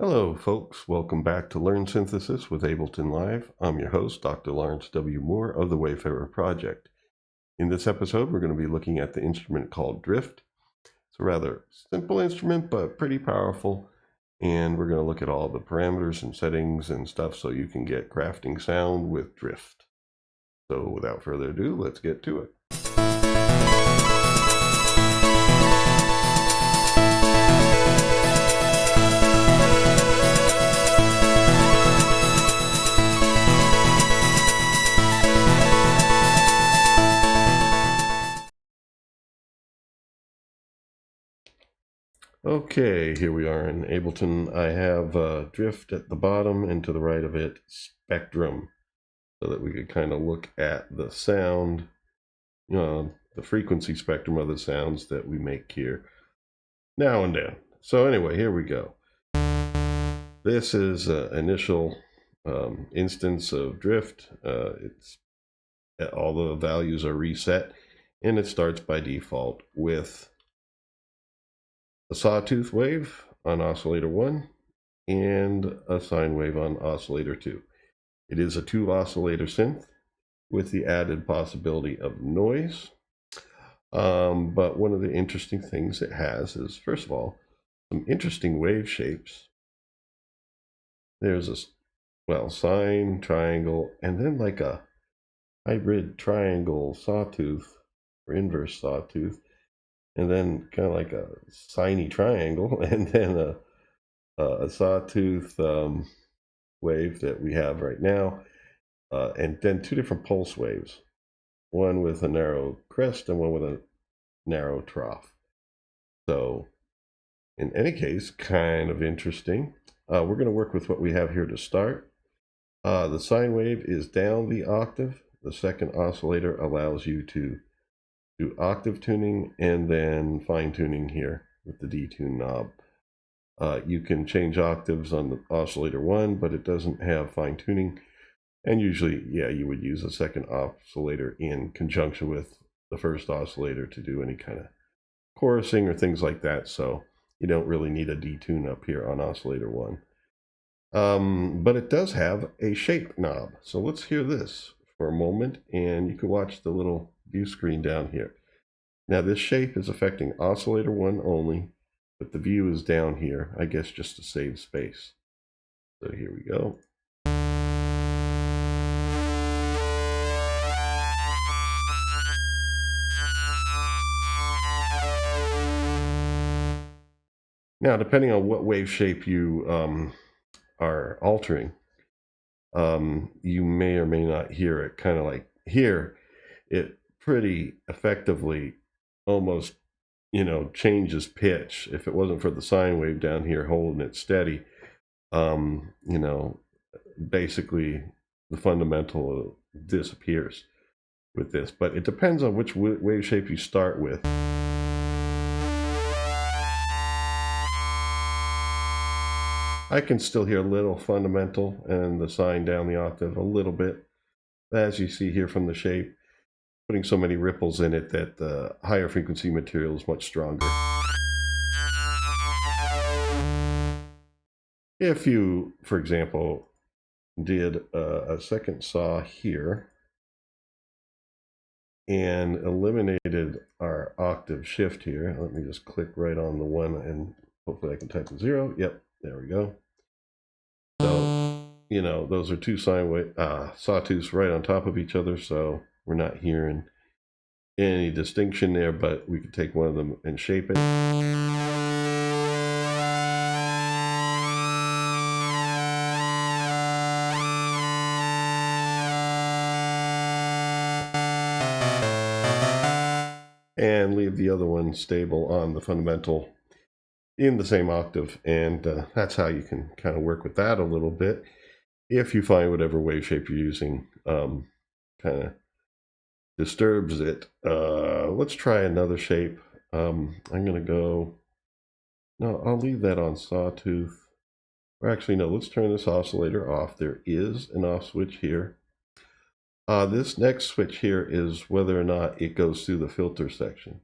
Hello, folks. Welcome back to Learn Synthesis with Ableton Live. I'm your host, Dr. Lawrence W. Moore of the Wayfarer project. In this episode, we're going to be looking at the instrument called drift. It's a rather simple instrument, but pretty powerful. And we're going to look at all the parameters and settings and stuff so you can get crafting sound with drift. So without further ado, let's get to it. Okay, here we are in Ableton. I have drift at the bottom and to the right of it, spectrum, so that we could kind of look at the sound, the frequency spectrum of the sounds that we make here now and then. So anyway, here we go. This is an initial instance of drift. It's all the values are reset, and it starts by default with a sawtooth wave on oscillator 1 and a sine wave on oscillator 2. It is a 2-oscillator synth with the added possibility of noise. But one of the interesting things it has is, first of all, some interesting wave shapes. There's a sine, triangle, and then like a hybrid triangle sawtooth or inverse sawtooth, and then kind of like a siny triangle, and then a sawtooth wave that we have right now, and then two different pulse waves, one with a narrow crest and one with a narrow trough. So in any case, kind of interesting. We're going to work with what we have here to start. The sine wave is down the octave. The second oscillator allows you to do octave tuning and then fine tuning here with the detune knob. You can change octaves on the oscillator 1, but it doesn't have fine tuning. And usually, you would use a second oscillator in conjunction with the first oscillator to do any kind of chorusing or things like that. So you don't really need a detune up here on oscillator 1. But it does have a shape knob. So let's hear this for a moment, and you can watch the little view screen down here. Now this shape is affecting oscillator 1 only, but the view is down here, I guess just to save space. So here we go. Now, depending on what wave shape you are altering, you may or may not hear it. Kind of like here, it pretty effectively almost, changes pitch. If it wasn't for the sine wave down here holding it steady, basically the fundamental disappears with this. But it depends on which wave shape you start with. I can still hear a little fundamental and the sine down the octave a little bit, as you see here from the shape, putting so many ripples in it that the higher frequency material is much stronger. If you, for example, did a second saw here and eliminated our octave shift here, let me just click right on the 1 and hopefully I can type a 0. Yep, there we go. So, those are two sine wave sawtooths right on top of each other, so we're not hearing any distinction there, but we could take one of them and shape it. And leave the other one stable on the fundamental in the same octave, and that's how you can kind of work with that a little bit if you find whatever wave shape you're using kind of disturbs it. Let's try another shape. I'm gonna go, no, I'll leave that on sawtooth, or actually no, let's turn this oscillator off. There is an off switch here. This next switch here is whether or not it goes through the filter section.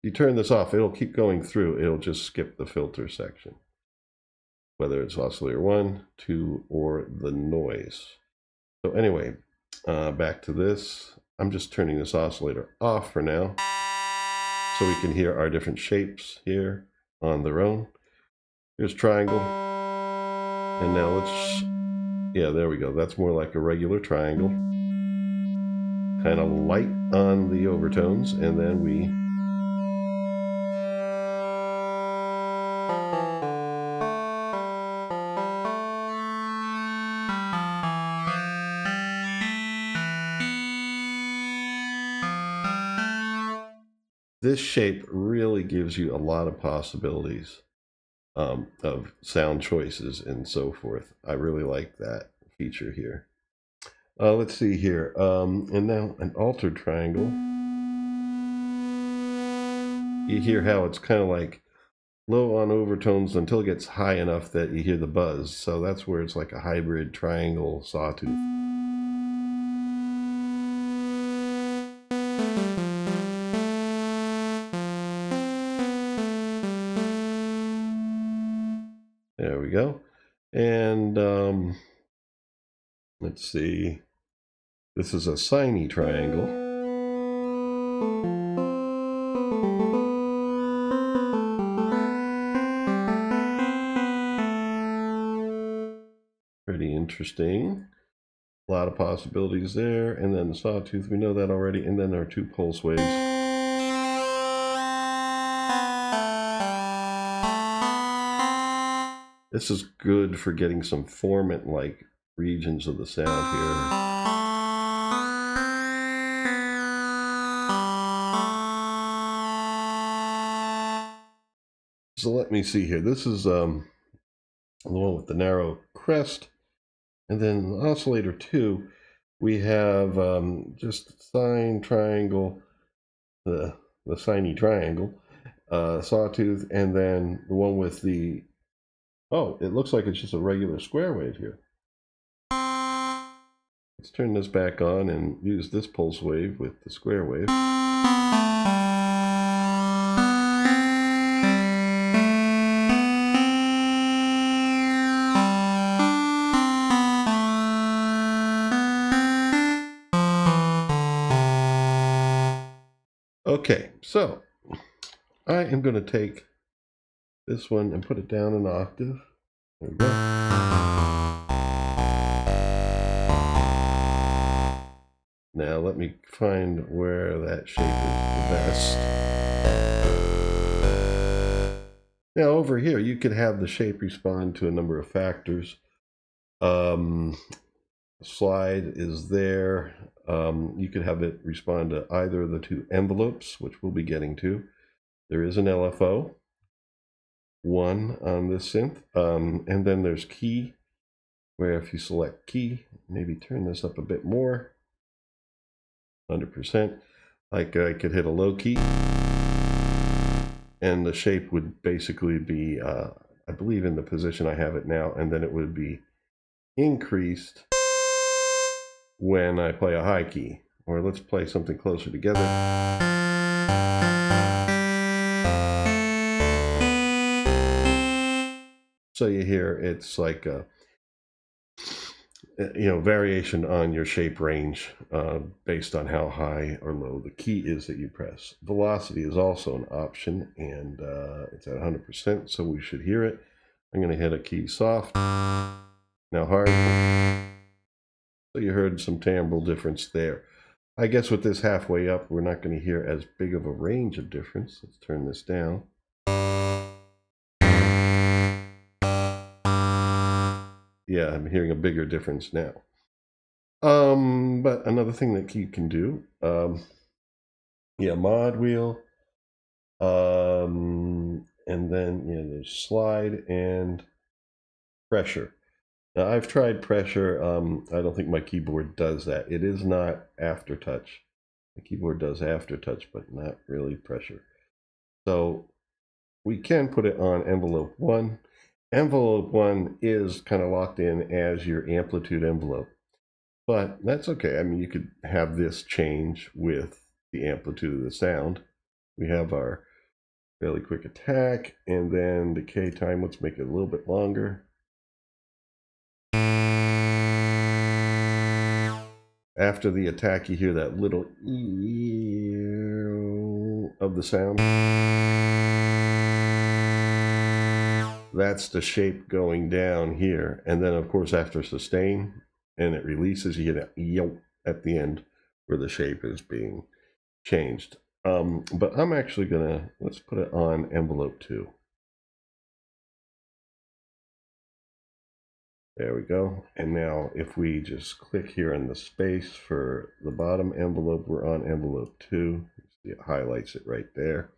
If you turn this off, it'll keep going through. It'll just skip the filter section. whether it's oscillator 1, 2, or the noise. So anyway, back to this. I'm just turning this oscillator off for now, so we can hear our different shapes here on their own. Here's triangle. And now let's, yeah, there we go. That's more like a regular triangle. Kind of light on the overtones, and then we this shape really gives you a lot of possibilities of sound choices and so forth. I really like that feature here. Let's see here. And now an altered triangle. You hear how it's kind of like low on overtones until it gets high enough that you hear the buzz. So that's where it's like a hybrid triangle sawtooth. There we go. And let's see. This is a sine triangle. Pretty interesting. A lot of possibilities there. And then the sawtooth, we know that already. And then there are 2 pulse waves. This is good for getting some formant-like regions of the sound here. So let me see here. This is the one with the narrow crest. And then oscillator 2, we have just sine triangle, the sine triangle, sawtooth, and then the one with the, oh, it looks like it's just a regular square wave here. Let's turn this back on and use this pulse wave with the square wave. Okay, so I am going to take this one and put it down an octave. There we go. Now let me find where that shape is the best. Now over here, you could have the shape respond to a number of factors. Slide is there. You could have it respond to either of the 2 envelopes, which we'll be getting to. There is an LFO, 1 on this synth. And then there's key, where if you select key, maybe turn this up a bit more, 100%, like I could hit a low key, and the shape would basically be, I believe, in the position I have it now, and then it would be increased when I play a high key. Or let's play something closer together. So you hear it's like a, variation on your shape range based on how high or low the key is that you press. Velocity is also an option, and it's at 100%, so we should hear it. I'm going to hit a key soft, now hard. So you heard some timbral difference there. I guess with this halfway up, we're not going to hear as big of a range of difference. Let's turn this down. Yeah, I'm hearing a bigger difference now. But another thing that you can do, mod wheel, and then there's slide and pressure. Now I've tried pressure. I don't think my keyboard does that. It is not aftertouch. The keyboard does aftertouch, but not really pressure. So we can put it on envelope 1. Envelope 1 is kind of locked in as your amplitude envelope, but that's okay. I mean, you could have this change with the amplitude of the sound. We have our fairly quick attack, and then decay time. Let's make it a little bit longer. after the attack, you hear that little of the sound. That's the shape going down here. And then, of course, after sustain and it releases, you get a yo at the end where the shape is being changed. But I'm actually gonna, let's put it on envelope 2. There we go. And now if we just click here in the space for the bottom envelope, we're on envelope 2. See, it highlights it right there.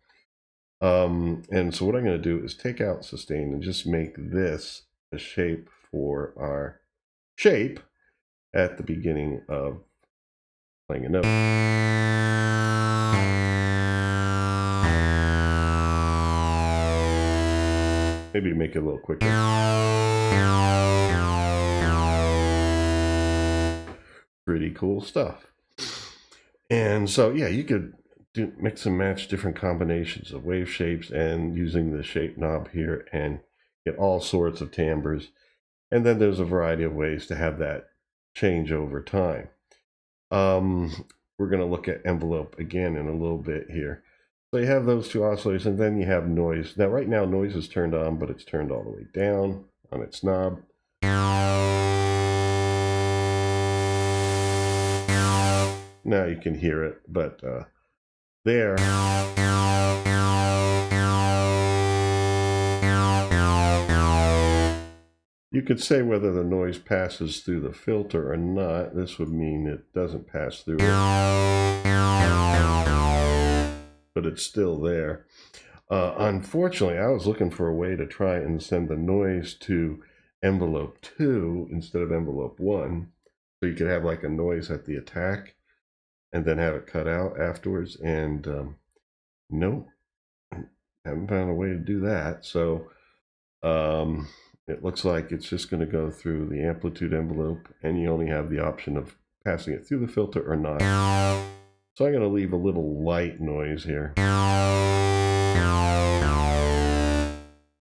And so what I'm going to do is take out sustain and just make this a shape for our shape at the beginning of playing a note. Maybe make it a little quicker. Pretty cool stuff. And so, yeah, you could mix and match different combinations of wave shapes and using the shape knob here and get all sorts of timbres. And then there's a variety of ways to have that change over time. We're going to look at envelope again in a little bit here. So you have those two oscillators, and then you have noise. Now, right now, noise is turned on, but it's turned all the way down on its knob. Now you can hear it, but there. You could say whether the noise passes through the filter or not. This would mean it doesn't pass through it, but it's still there. Unfortunately, I was looking for a way to try and send the noise to envelope 2 instead of envelope 1, so you could have like a noise at the attack and then have it cut out afterwards. And nope, haven't found a way to do that. So it looks like it's just going to go through the amplitude envelope, and you only have the option of passing it through the filter or not. So I'm going to leave a little light noise here.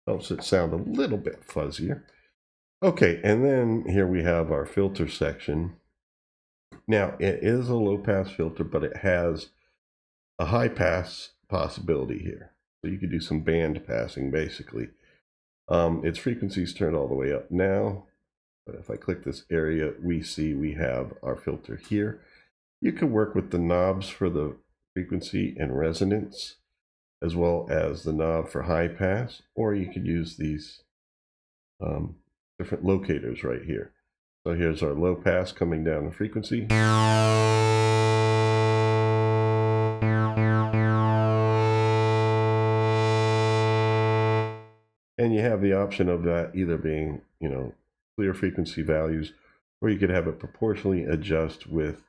Helps it sound a little bit fuzzier. Okay, and then here we have our filter section. Now, it is a low-pass filter, but it has a high-pass possibility here. So you could do some band passing, basically. Its frequency is turned all the way up now. But if I click this area, we see we have our filter here. You can work with the knobs for the frequency and resonance, as well as the knob for high pass, or you could use these different locators right here. So here's our low pass coming down the frequency. And you have the option of that either being, clear frequency values, or you could have it proportionally adjust with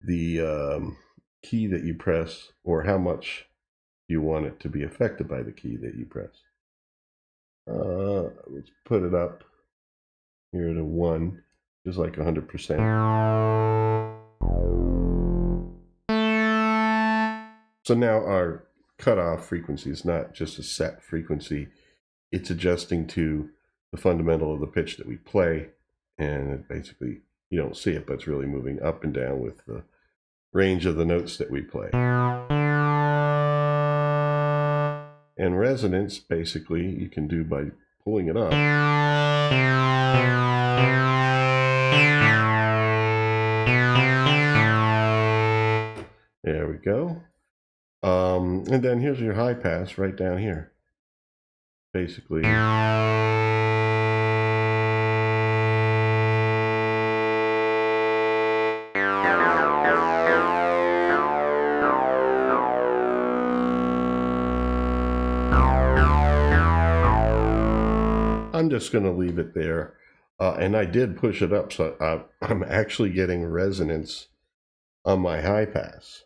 the key that you press, or how much you want it to be affected by the key that you press. Let's put it up here to 1, just like 100%. So now our cutoff frequency is not just a set frequency. It's adjusting to the fundamental of the pitch that we play, and it basically, you don't see it, but it's really moving up and down with the range of the notes that we play. And resonance, basically, you can do by pulling it up. There we go. And then here's your high pass right down here. Basically. I'm just going to leave it there. And I did push it up, so I'm actually getting resonance on my high pass,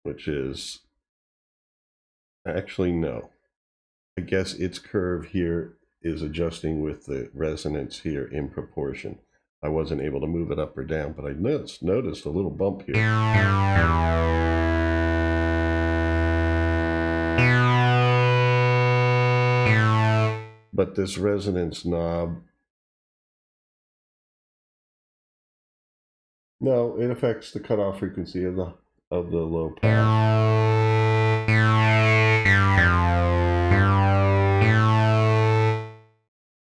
which is actually no. I guess its curve here is adjusting with the resonance here in proportion. I wasn't able to move it up or down, but I noticed a little bump here. But this resonance knob No, it affects the cutoff frequency of the low pass.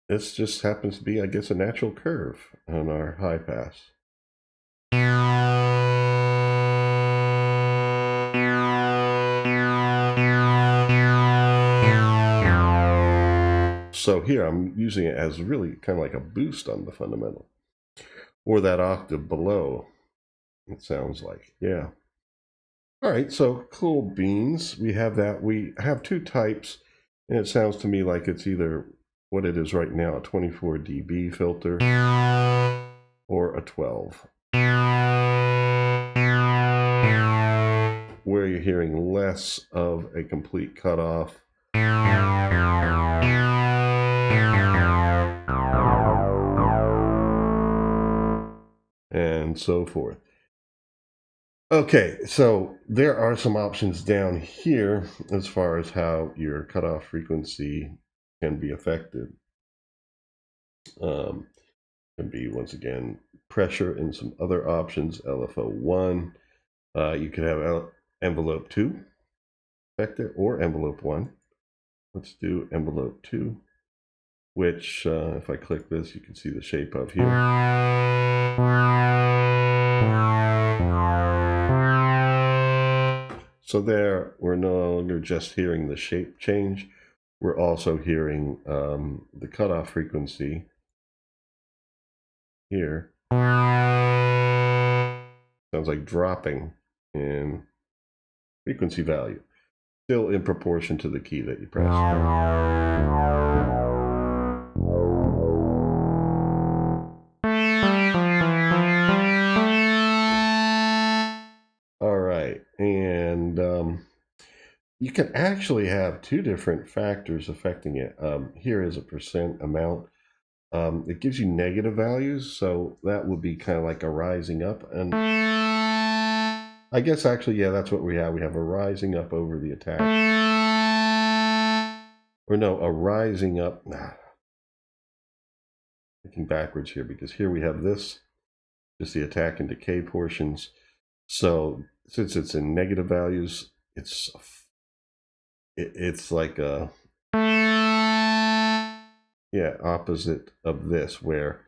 This just happens to be, I guess, a natural curve on our high pass. So here I'm using it as really kind of like a boost on the fundamental, or that octave below, it sounds like. Yeah. All right, so cool beans. We have that. We have two types, and it sounds to me like it's either what it is right now, a 24 dB filter, or a 12, where you're hearing less of a complete cutoff. And so forth. Okay, so there are some options down here as far as how your cutoff frequency can be affected. Can be, once again, pressure and some other options, LFO1. You could have envelope 2 affected or envelope 1. Let's do envelope 2, which if I click this, you can see the shape of here. So there, we're no longer just hearing the shape change. We're also hearing the cutoff frequency here. Sounds like dropping in frequency value, still in proportion to the key that you press. All right, and you can actually have two different factors affecting it. Here is a percent amount. It gives you negative values, so that would be kind of like a rising up. And I guess actually, yeah, that's what we have. We have a rising up over the attack. Or no, a rising up. Looking backwards here, because here we have this, just the attack and decay portions. So since it's in negative values, it's like a, yeah, opposite of this, where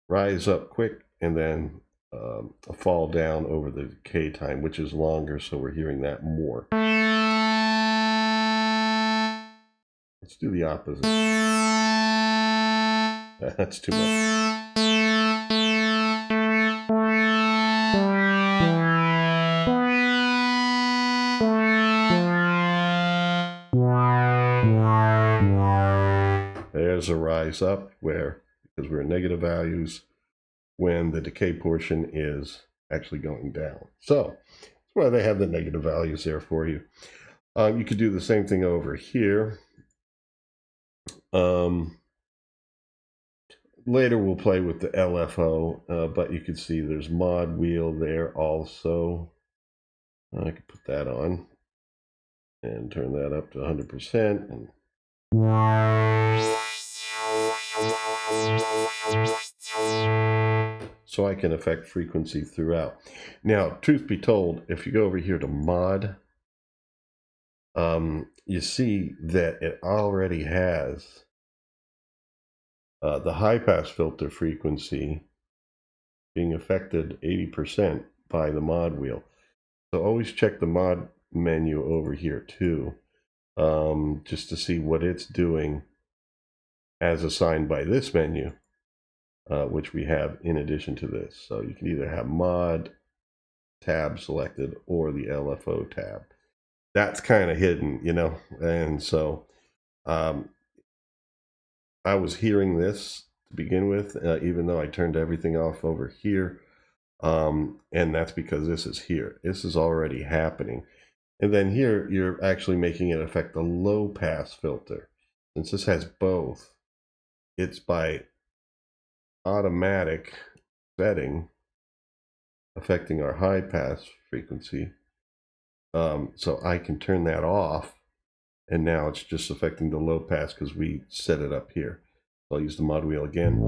rise up quick and then a fall down over the decay time, which is longer, so we're hearing that more. Let's do the opposite. That's too much. There's a rise up where, because we're in negative values, when the decay portion is actually going down. So that's why they have the negative values there for you. You could do the same thing over here. Later we'll play with the LFO, but you can see there's mod wheel there also. I could put that on and turn that up to 100%. And so I can affect frequency throughout. Now, truth be told, if you go over here to mod, you see that it already has the high pass filter frequency being affected 80% by the mod wheel. So always check the mod menu over here too, just to see what it's doing as assigned by this menu, which we have in addition to this. So you can either have mod tab selected or the LFO tab. That's kind of hidden, you know, and so I was hearing this to begin with, even though I turned everything off over here. And that's because this is here. This is already happening. And then here, you're actually making it affect the low pass filter. Since this has both, it's by automatic setting affecting our high pass frequency. So I can turn that off. And now it's just affecting the low pass because we set it up here. So I'll use the mod wheel again.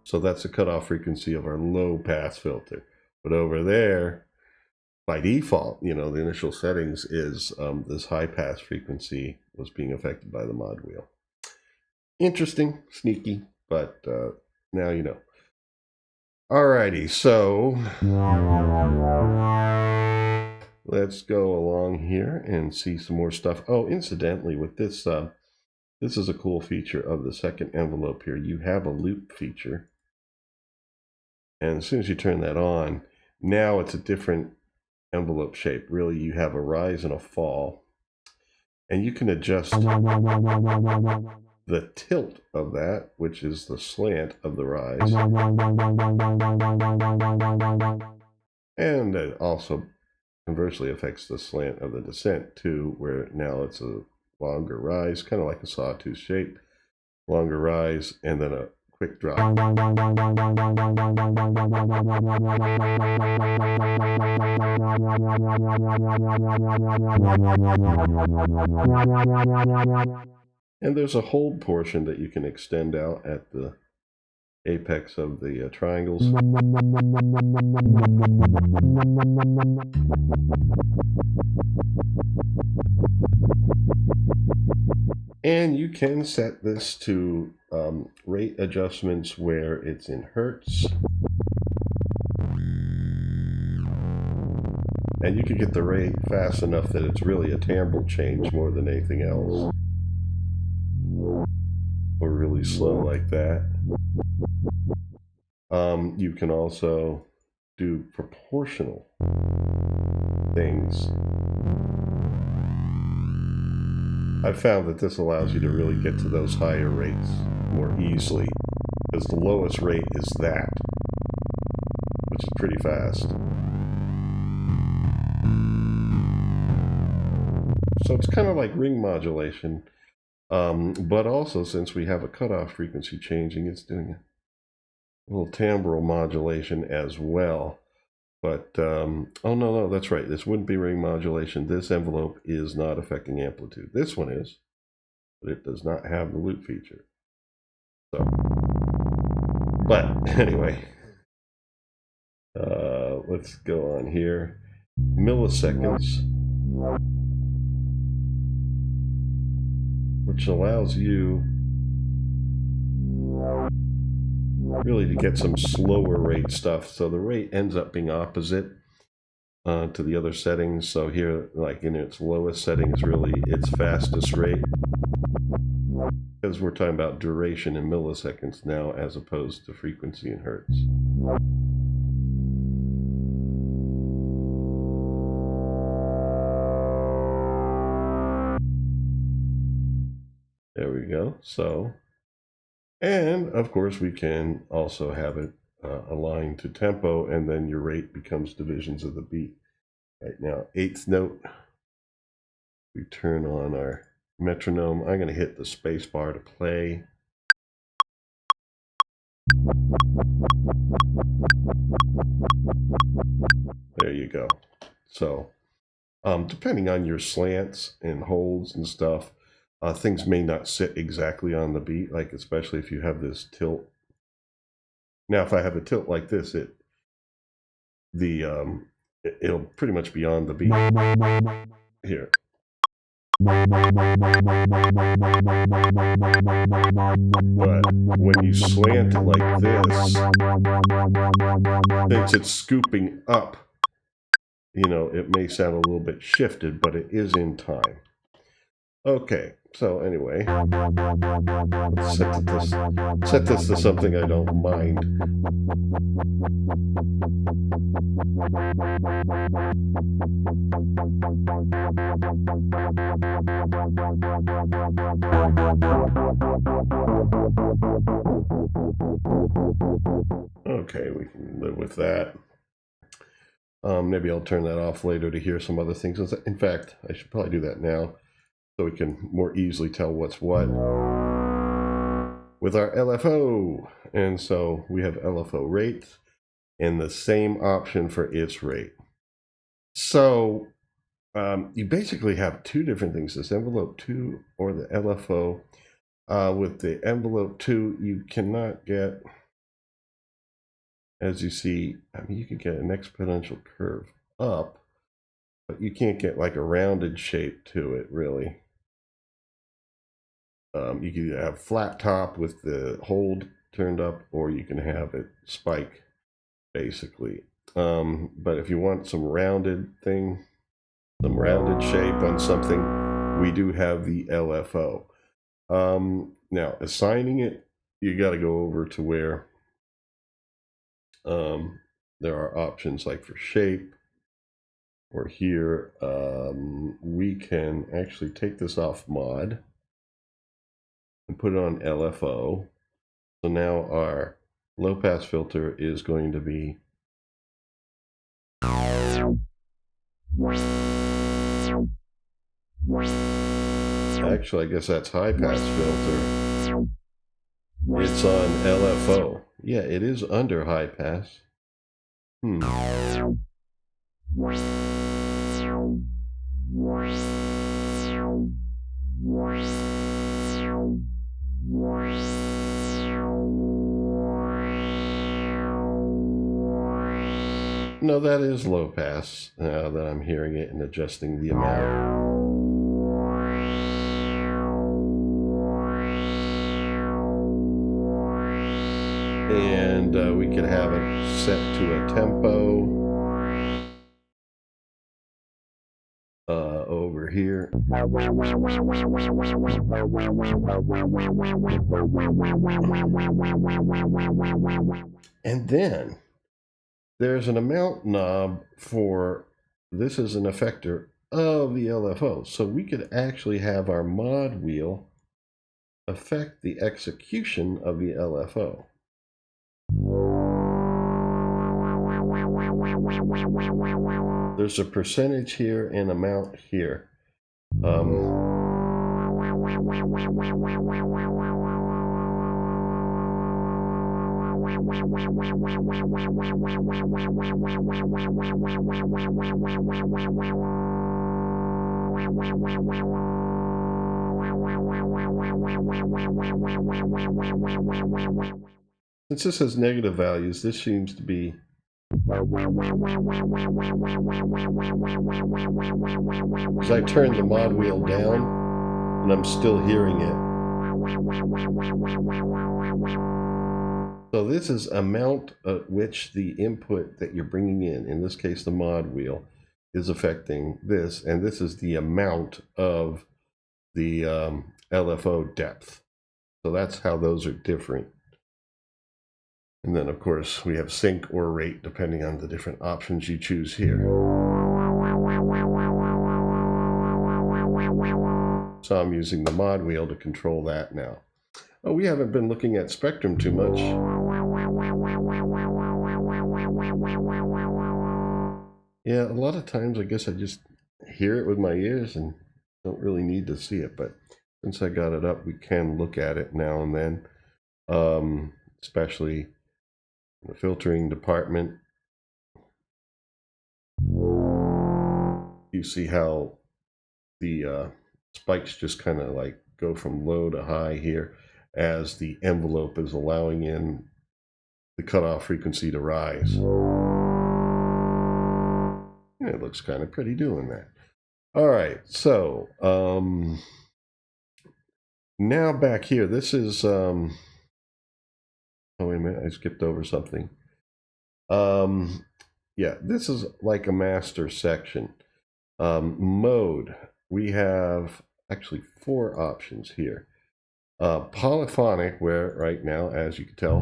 So that's the cutoff frequency of our low pass filter. But over there, by default, you know, the initial settings is this high pass frequency was being affected by the mod wheel. Interesting, sneaky, but now you know. Alrighty, so let's go along here and see some more stuff. Oh, incidentally, with this, this is a cool feature of the second envelope here. You have a loop feature. And as soon as you turn that on, now it's a different envelope shape. Really, you have a rise and a fall. And you can adjust the tilt of that, which is the slant of the rise. And it also conversely affects the slant of the descent too, where now it's a longer rise, kind of like a sawtooth shape, longer rise, and then a quick drop. And there's a hold portion that you can extend out at the apex of the triangles. And you can set this to rate adjustments where it's in hertz. And you can get the rate fast enough that it's really a timbre change more than anything else. Or really slow like that. You can also do proportional things. I've found that this allows you to really get to those higher rates more easily, because the lowest rate is that, which is pretty fast. So it's kind of like ring modulation, but also since we have a cutoff frequency changing, it's doing a little timbral modulation as well. But, oh no, that's right. This wouldn't be ring modulation. This envelope is not affecting amplitude. This one is, but it does not have the loop feature. So, but anyway, let's go on here. Milliseconds, which allows you really to get some slower rate stuff. So the rate ends up being opposite to the other settings. So here, like in its lowest setting is really its fastest rate, because we're talking about duration in milliseconds now as opposed to frequency in hertz. There we go. So, and of course we can also have it aligned to tempo, and then your rate becomes divisions of the beat. Right now, eighth note. We turn on our metronome. I'm going to hit the space bar to play. There you go. So, depending on your slants and holds and stuff, things may not sit exactly on the beat, like especially if you have this tilt. Now, if I have a tilt like this, it'll pretty much be on the beat here. But when you slant it like this, since it's scooping up, you know, it may sound a little bit shifted, but it is in time. Okay, so anyway, let's set this to something I don't mind. Okay, we can live with that. Maybe I'll turn that off later to hear some other things. In fact, I should probably do that now, so we can more easily tell what's what with our LFO. And so we have LFO rate and the same option for its rate. So you basically have two different things, this envelope 2 or the LFO. With the envelope 2, you cannot get as you see, I mean, you can get an exponential curve up, but you can't get like a rounded shape to it, really. You can have flat top with the hold turned up, or you can have it spike, basically. But if you want some rounded thing, some rounded shape on something, we do have the LFO. Now, assigning it, you got to go over to where there are options like for shape, or here we can actually take this off mod and put it on LFO. So now our low pass filter is going to be actually, I guess that's high pass filter. It's on LFO. Yeah, it is under high pass. No, that is low pass, now that I'm hearing it and adjusting the amount. And we can have it set to a tempo over here. And then there's an amount knob for, this is an effector of the LFO. So we could actually have our mod wheel affect the execution of the LFO. There's a percentage here and amount here. Since this has negative values, this seems to be as I turn the mod wheel down, and I'm still hearing it. So this is amount at which the input that you're bringing in this case the mod wheel, is affecting this, and this is the amount of the LFO depth. So that's how those are different. And then, of course, we have sync or rate, depending on the different options you choose here. So I'm using the mod wheel to control that now. Oh, we haven't been looking at spectrum too much. Yeah, a lot of times I guess I just hear it with my ears and don't really need to see it. But since I got it up, we can look at it now and then, especially the filtering department. You see how the spikes just kind of like go from low to high here as the envelope is allowing in the cutoff frequency to rise. Yeah, it looks kind of pretty doing that. All right, so now back here, this is oh, wait a minute, I skipped over something. Yeah, this is like a master section. Mode, we have actually 4 options here. Polyphonic, where right now, as you can tell,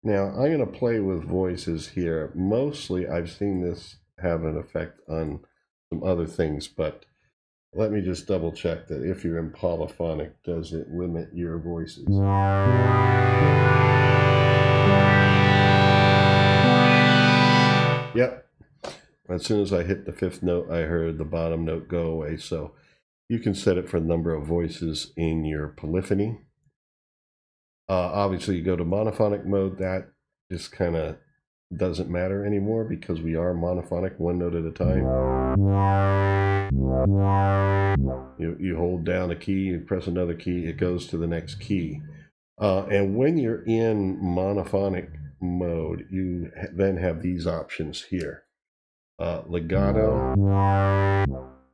now I'm going to play with voices here. Mostly I've seen this have an effect on some other things, but let me just double check that if you're in polyphonic, does it limit your voices? Yep. As soon as I hit the 5th note, I heard the bottom note go away. So you can set it for the number of voices in your polyphony. Obviously, you go to monophonic mode. That just kind of doesn't matter anymore because we are monophonic, one note at a time. You hold down a key, you press another key, it goes to the next key. And when you're in monophonic mode, you then have these options here. Legato,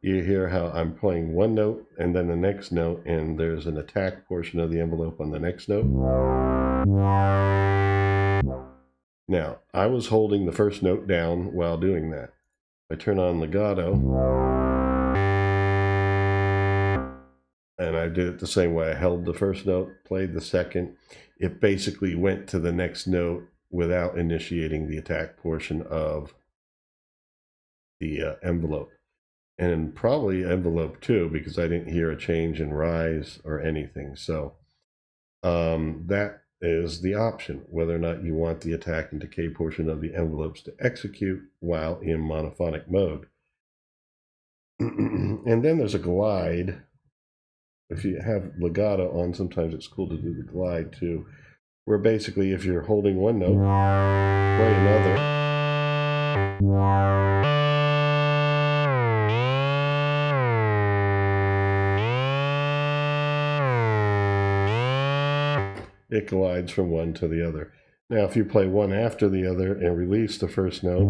you hear how I'm playing one note and then the next note, and there's an attack portion of the envelope on the next note. Now, I was holding the first note down while doing that. I turn on legato, and I did it the same way. I held the first note, played the second. It basically went to the next note without initiating the attack portion of the envelope. And probably envelope too, because I didn't hear a change in rise or anything. So that is the option, whether or not you want the attack and decay portion of the envelopes to execute while in monophonic mode. And then there's a glide. If you have legato on, sometimes it's cool to do the glide too, where basically if you're holding one note, play another. It glides from one to the other. Now, if you play one after the other and release the first note,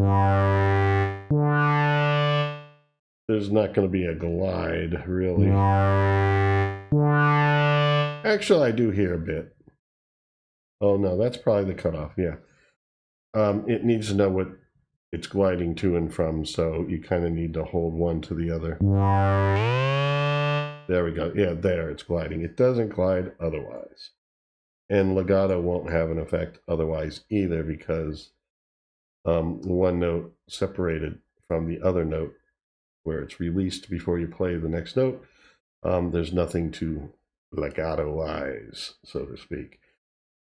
there's not going to be a glide, really. Actually, I do hear a bit. Oh, no, that's probably the cutoff, yeah. It needs to know what it's gliding to and from, so you kind of need to hold one to the other. There we go. Yeah, there, it's gliding. It doesn't glide otherwise. And legato won't have an effect otherwise either, because one note separated from the other note where it's released before you play the next note, there's nothing to legato-ize, so to speak.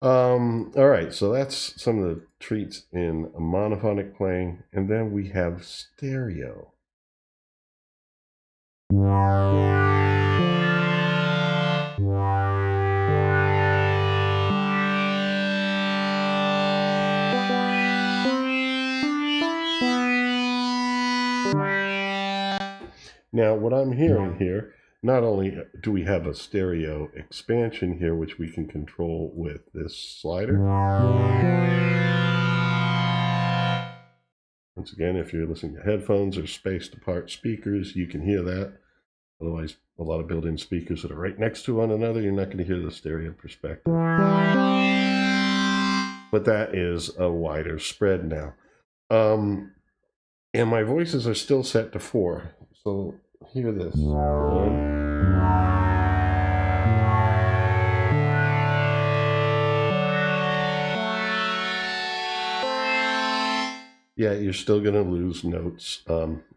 All right, so that's some of the treats in monophonic playing, and then we have stereo. Now, what I'm hearing here, not only do we have a stereo expansion here, which we can control with this slider. Once again, if you're listening to headphones or spaced apart speakers, you can hear that. Otherwise, a lot of built-in speakers that are right next to one another, you're not going to hear the stereo perspective. But that is a wider spread now. And my voices are still set to 4. So hear this. Yeah, you're still going to lose notes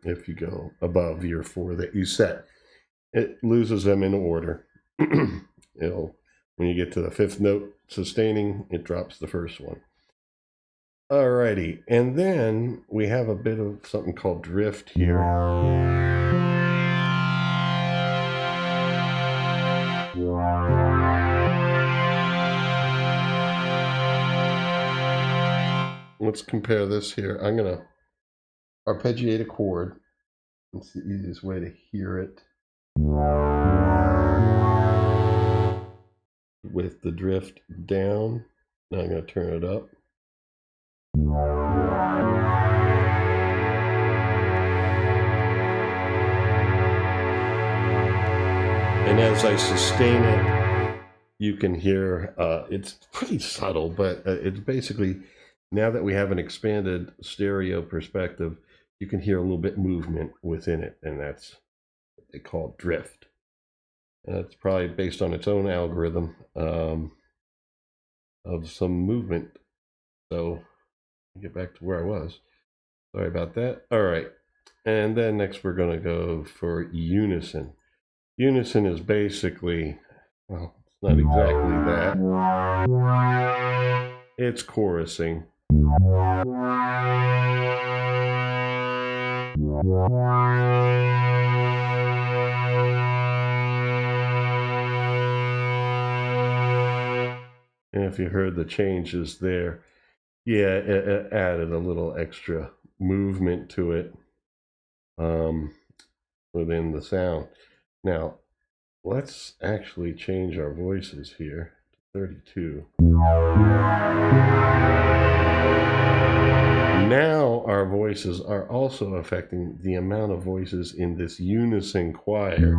if you go above your 4 that you set. It loses them in order. When you get to the 5th note sustaining, it drops the first one. Alrighty, and then we have a bit of something called drift here. Let's compare this here. I'm going to arpeggiate a chord. It's the easiest way to hear it. With the drift down. Now I'm going to turn it up. And as I sustain it, you can hear, it's pretty subtle, but it's basically, now that we have an expanded stereo perspective, you can hear a little bit movement within it, and that's what they call drift. And it's probably based on its own algorithm of some movement. So, get back to where I was. Sorry about that. All right. And then next we're going to go for unison. Unison is basically, well, it's not exactly that. It's chorusing. And if you heard the changes there, Yeah, it added a little extra movement to it within the sound. Now, let's actually change our voices here to 32. Now our voices are also affecting the amount of voices in this unison choir.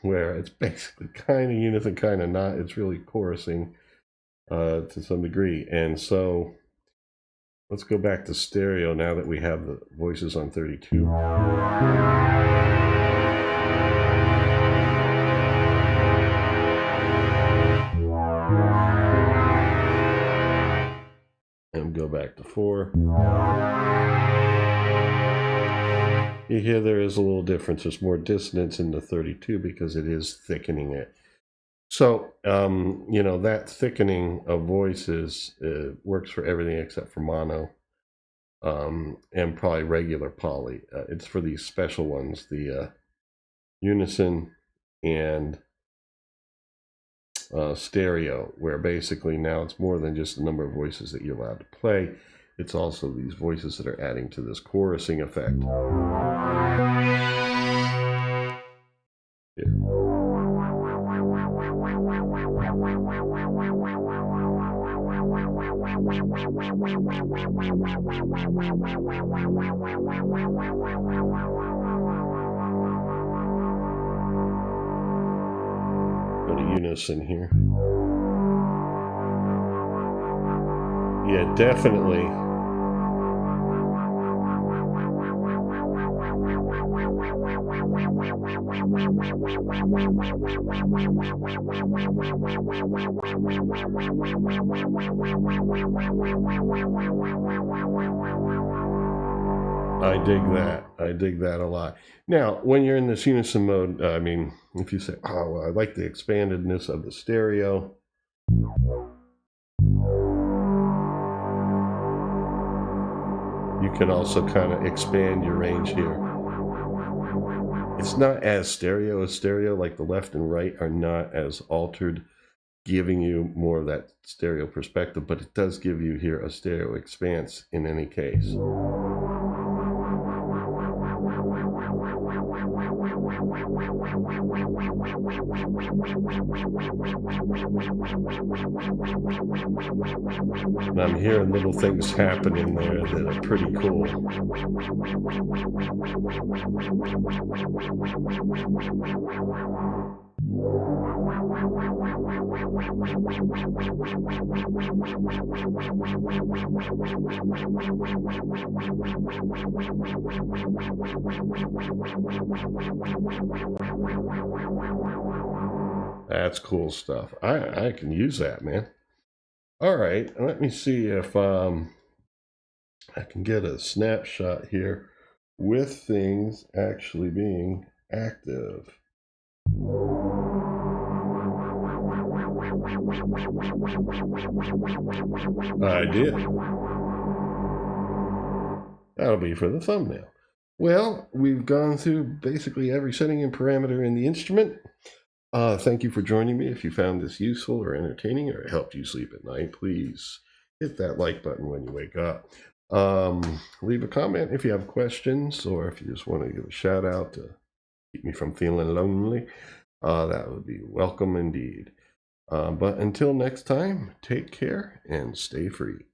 Where it's basically kind of unison, kind of not. It's really chorusing to some degree. And so let's go back to stereo now that we have the voices on 32. And go back to 4. You hear there is a little difference. There's more dissonance in the 32 because it is thickening it. So, you know, that thickening of voices works for everything except for mono and probably regular poly. It's for these special ones, the unison and stereo, where basically now it's more than just the number of voices that you're allowed to play. It's also these voices that are adding to this chorusing effect. Yeah. Go to unison here. Yeah, definitely. I dig that. I dig that a lot. Now, when you're in this unison mode, I mean, if you say, oh, well, I like the expandedness of the stereo. You can also kind of expand your range here. It's not as stereo, like the left and right are not as altered, giving you more of that stereo perspective, but it does give you here a stereo expanse in any case. And I'm hearing little things happening there that are pretty cool. That's cool stuff. I can use that, man. All right, let me see if I can get a snapshot here with things actually being active. I did. That'll be for the thumbnail. Well, we've gone through basically every setting and parameter in the instrument. Thank you for joining me. If you found this useful or entertaining or it helped you sleep at night, please hit that like button when you wake up. Leave a comment if you have questions or if you just want to give a shout out to keep me from feeling lonely. That would be welcome indeed. But until next time, take care and stay free.